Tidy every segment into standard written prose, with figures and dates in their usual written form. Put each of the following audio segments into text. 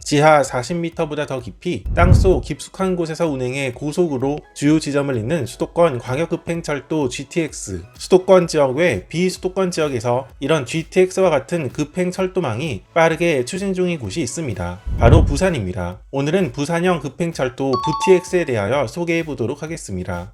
지하 40m보다 더 깊이 땅속 깊숙한 곳에서 운행해 고속으로 주요 지점을 잇는 수도권 광역급행철도 GTX, 수도권 지역 외 비수도권 지역에서 이런 GTX와 같은 급행철도망이 빠르게 추진 중인 곳이 있습니다. 바로 부산입니다. 오늘은 부산형 급행철도 VTX에 대하여 소개해 보도록 하겠습니다.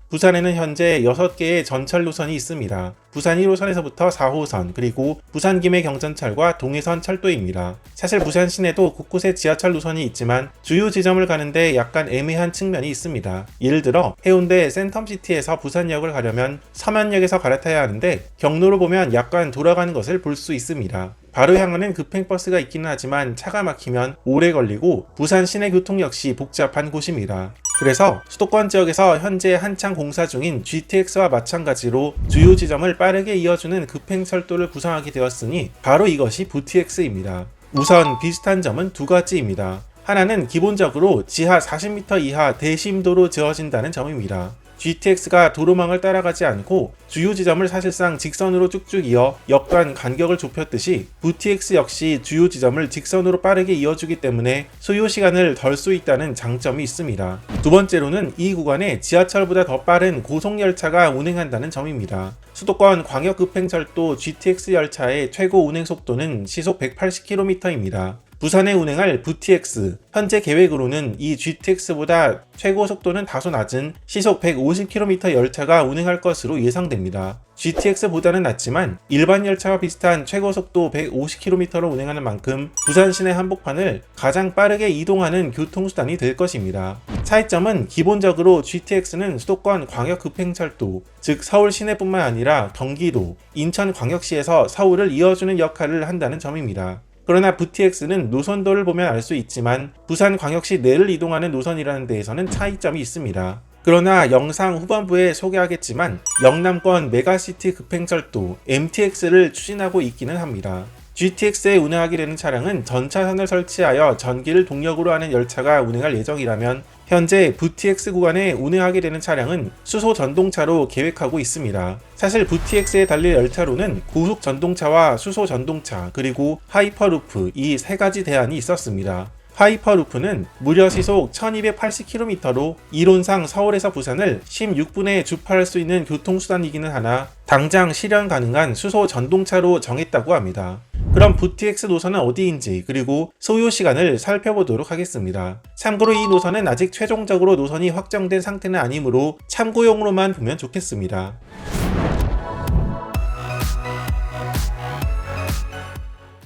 부산에는 현재 6개의 전철 노선이 있습니다. 부산 1호선에서부터 4호선, 그리고 부산 김해 경전철과 동해선 철도입니다. 사실 부산 시내도 곳곳에 지하철 노선이 있지만 주요 지점을 가는데 약간 애매한 측면이 있습니다. 예를 들어 해운대 센텀시티에서 부산역을 가려면 서면역에서 갈아타야 하는데 경로로 보면 약간 돌아가는 것을 볼 수 있습니다. 바로 향하는 급행버스가 있기는 하지만 차가 막히면 오래 걸리고 부산 시내 교통 역시 복잡한 곳입니다. 그래서 수도권 지역에서 현재 한창 공사 중인 GTX와 마찬가지로 주요 지점을 빠르게 이어주는 급행철도를 구성하게 되었으니 바로 이것이 VTX입니다. 우선 비슷한 점은 두 가지입니다. 하나는 기본적으로 지하 40m 이하 대심도로 지어진다는 점입니다. GTX가 도로망을 따라가지 않고 주요 지점을 사실상 직선으로 쭉쭉 이어 역간 간격을 좁혔듯이 VTX 역시 주요 지점을 직선으로 빠르게 이어주기 때문에 소요 시간을 덜 수 있다는 장점이 있습니다. 두 번째로는 이 구간에 지하철보다 더 빠른 고속열차가 운행한다는 점입니다. 수도권 광역급행철도 GTX 열차의 최고 운행 속도는 시속 180km입니다. 부산에 운행할 VTX, 현재 계획으로는 이 GTX보다 최고 속도는 다소 낮은 시속 150km 열차가 운행할 것으로 예상됩니다. GTX보다는 낮지만 일반 열차와 비슷한 최고 속도 150km로 운행하는 만큼 부산 시내 한복판을 가장 빠르게 이동하는 교통수단이 될 것입니다. 차이점은 기본적으로 GTX는 수도권 광역급행철도, 즉 서울 시내뿐만 아니라 경기도, 인천광역시에서 서울을 이어주는 역할을 한다는 점입니다. 그러나 VTX는 노선도를 보면 알 수 있지만 부산광역시 내를 이동하는 노선이라는 데에서는 차이점이 있습니다. 그러나 영상 후반부에 소개하겠지만 영남권 메가시티 급행철도 MTX를 추진하고 있기는 합니다. GTX에 운행하게 되는 차량은 전차선을 설치하여 전기를 동력으로 하는 열차가 운행할 예정이라면 현재 VTX 구간에 운행하게 되는 차량은 수소 전동차로 계획하고 있습니다. 사실 VTX에 달릴 열차로는 고속 전동차와 수소 전동차 그리고 하이퍼루프 이 세 가지 대안이 있었습니다. 하이퍼루프는 무려 시속 1280km로 이론상 서울에서 부산을 16분에 주파할 수 있는 교통수단이기는 하나 당장 실현 가능한 수소 전동차로 정했다고 합니다. 그럼 VTX 노선은 어디인지 그리고 소요 시간을 살펴보도록 하겠습니다. 참고로 이 노선은 아직 최종적으로 노선이 확정된 상태는 아니므로 참고용으로만 보면 좋겠습니다.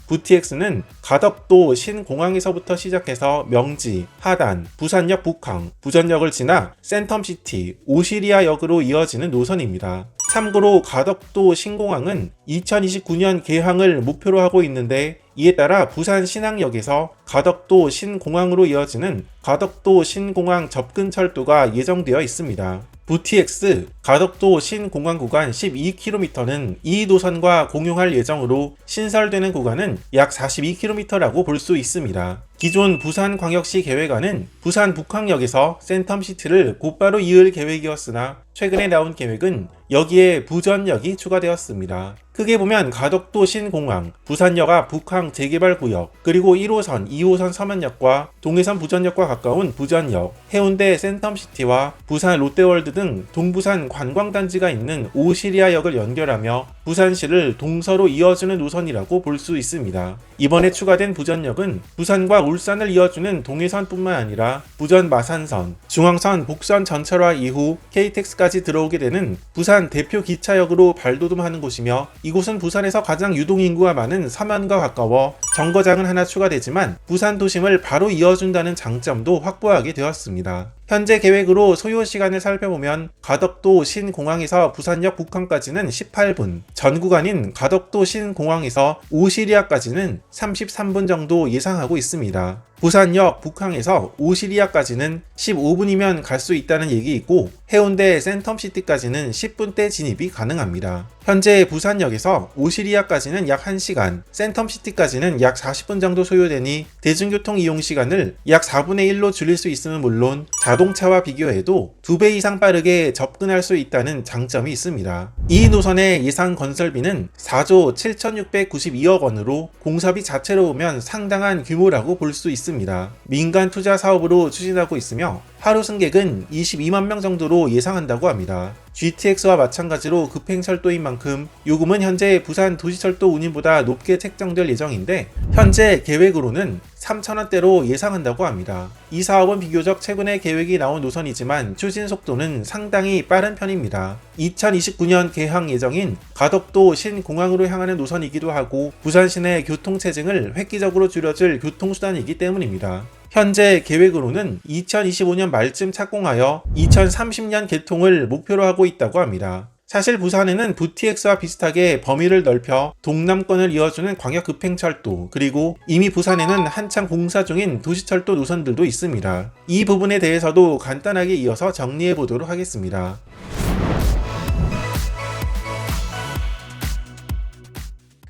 VTX는 가덕도 신공항에서부터 시작해서 명지, 하단, 부산역 북항, 부전역을 지나 센텀시티, 오시리아역으로 이어지는 노선입니다. 참고로 가덕도 신공항은 2029년 개항을 목표로 하고 있는데 이에 따라 부산 신항역에서 가덕도 신공항으로 이어지는 가덕도 신공항 접근철도가 예정되어 있습니다. VTX 가덕도 신공항 구간 12km는 이 노선과 공용할 예정으로 신설되는 구간은 약 42km라고 볼 수 있습니다. 기존 부산광역시 계획안은 부산 북항역에서 센텀시티를 곧바로 이을 계획이었으나 최근에 나온 계획은 여기에 부전역이 추가되었습니다. 크게 보면 가덕도 신공항, 부산역 앞 북항 재개발구역, 그리고 1호선, 2호선 서면역과 동해선 부전역과 가까운 부전역, 해운대 센텀시티와 부산 롯데월드 등 동부산 관광단지가 있는 오시리아역을 연결하며 부산시를 동서로 이어주는 노선이라고 볼 수 있습니다. 이번에 추가된 부전역은 부산과 울산을 이어주는 동해선뿐만 아니라 부전 마산선, 중앙선 복선 전철화 이후 KTX까지 들어오게 되는 부산 대표 기차역으로 발돋움하는 곳이며 이곳은 부산에서 가장 유동인구가 많은 서면과 가까워 정거장은 하나 추가되지만 부산 도심을 바로 이어준다는 장점도 확보하게 되었습니다. 현재 계획으로 소요 시간을 살펴보면 가덕도 신공항에서 부산역 북항까지는 18분, 전 구간인 가덕도 신공항에서 오시리아까지는 33분 정도 예상하고 있습니다. 부산역 북항에서 오시리아까지는 15분이면 갈 수 있다는 얘기이고 해운대 센텀시티까지는 10분대 진입이 가능합니다. 현재 부산역에서 오시리아까지는 약 1시간, 센텀시티까지는 시간은 약 40분 정도 소요되니 대중교통 이용 시간을 약 4분의 1로 줄일 수 있으면 물론 자동차와 비교해도 2배 이상 빠르게 접근할 수 있다는 장점이 있습니다. 이 노선의 예상 건설비는 4조 7,692억 원으로 공사비 자체로 보면 상당한 규모라고 볼 수 있습니다. 민간 투자 사업으로 추진하고 있으며 하루 승객은 22만 명 정도로 예상한다고 합니다. GTX와 마찬가지로 급행철도인 만큼 요금은 현재 부산 도시철도 운임보다 높게 책정될 예정인데 현재 계획으로는 3,000원대로 예상한다고 합니다. 이 사업은 비교적 최근에 계획이 나온 노선이지만 추진 속도는 상당히 빠른 편입니다. 2029년 개항 예정인 가덕도 신공항으로 향하는 노선이기도 하고 부산 시내 교통체증을 획기적으로 줄여줄 교통수단이기 때문입니다. 현재 계획으로는 2025년 말쯤 착공하여 2030년 개통을 목표로 하고 있다고 합니다. 사실 부산에는 VTX와 비슷하게 범위를 넓혀 동남권을 이어주는 광역급행철도 그리고 이미 부산에는 한창 공사 중인 도시철도 노선들도 있습니다. 이 부분에 대해서도 간단하게 이어서 정리해 보도록 하겠습니다.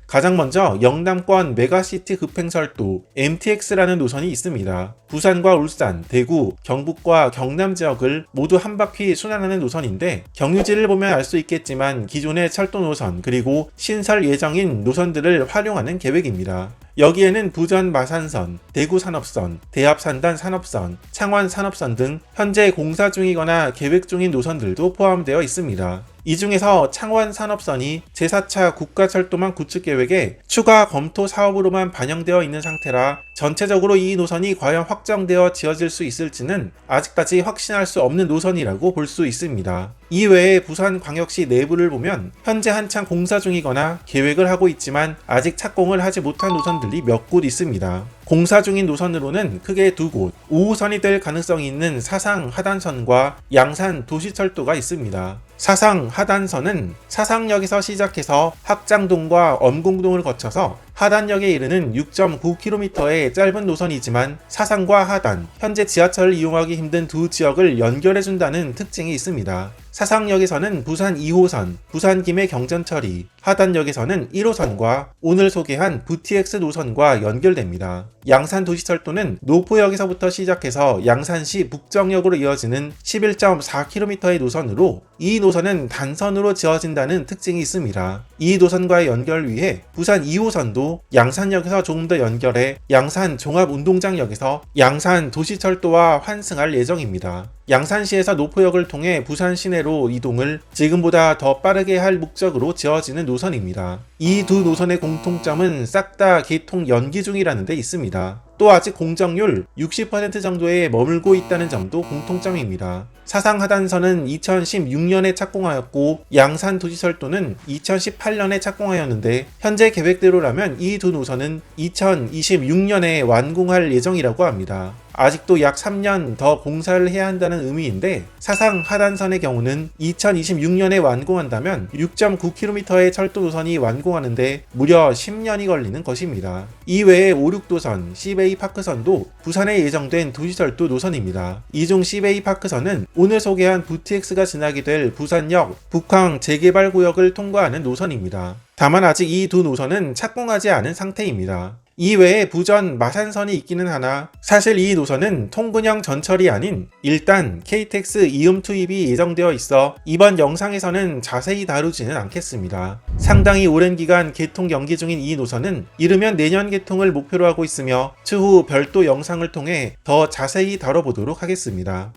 가장 먼저 영남권 메가시티 급행철도 MTX라는 노선이 있습니다. 부산과 울산, 대구, 경북과 경남 지역을 모두 한 바퀴 순환하는 노선인데 경유지를 보면 알 수 있겠지만 기존의 철도 노선 그리고 신설 예정인 노선들을 활용하는 계획입니다. 여기에는 부전 마산선, 대구 산업선, 대합 산단 산업선, 창원 산업선 등 현재 공사 중이거나 계획 중인 노선들도 포함되어 있습니다. 이 중에서 창원 산업선이 제4차 국가철도망 구축 계획에 추가 검토 사업으로만 반영되어 있는 상태라 전체적으로 이 노선이 과연 확정되어 지어질 수 있을지는 아직까지 확신할 수 없는 노선이라고 볼 수 있습니다. 이외에 부산광역시 내부를 보면 현재 한창 공사 중이거나 계획을 하고 있지만 아직 착공을 하지 못한 노선들이 몇 곳 있습니다. 공사 중인 노선으로는 크게 두 곳, 5호선이 될 가능성이 있는 사상 하단선과 양산 도시철도가 있습니다. 사상 하단선은 사상역에서 시작해서 학장동과 엄공동을 거쳐서 하단역에 이르는 6.9km의 짧은 노선이지만 사상과 하단, 현재 지하철을 이용하기 힘든 두 지역을 연결해준다는 특징이 있습니다. 사상역에서는 부산 2호선, 부산 김해 경전 처리, 하단역에서는 1호선과 오늘 소개한 VTX 노선과 연결됩니다. 양산 도시철도는 노포역에서부터 시작해서 양산시 북정역으로 이어지는 11.4km의 노선으로 이 노선은 단선으로 지어진다는 특징이 있습니다. 이 노선과의 연결 위해 부산 2호선도 양산역에서 조금 더 연결해 양산 종합운동장역에서 양산 도시철도와 환승할 예정입니다. 양산시에서 노포역을 통해 부산 시내로 이동을 지금보다 더 빠르게 할 목적으로 지어지는 노선입니다. 이 두 노선의 공통점은 싹 다 개통 연기 중이라는 데 있습니다. 또 아직 공정률 60% 정도에 머물고 있다는 점도 공통점입니다. 사상하단선은 2016년에 착공하였고 양산 도시철도는 2018년에 착공하였는데 현재 계획대로라면 이 두 노선은 2026년에 완공할 예정이라고 합니다. 아직도 약 3년 더 공사를 해야 한다는 의미인데 사상 하단선의 경우는 2026년에 완공한다면 6.9km의 철도 노선이 완공하는데 무려 10년이 걸리는 것입니다. 이외에 5, 6도선, 시베이 파크선도 부산에 예정된 도시철도 노선입니다. 이중 시베이 파크선은 오늘 소개한 VTX가 지나게 될 부산역 북항 재개발구역을 통과하는 노선입니다. 다만 아직 이 두 노선은 착공하지 않은 상태입니다. 이외에 부전 마산선이 있기는 하나 사실 이 노선은 통근형 전철이 아닌 일단 KTX 이음 투입이 예정되어 있어 이번 영상에서는 자세히 다루지는 않겠습니다. 상당히 오랜 기간 개통 연기 중인 이 노선은 이르면 내년 개통을 목표로 하고 있으며 추후 별도 영상을 통해 더 자세히 다뤄보도록 하겠습니다.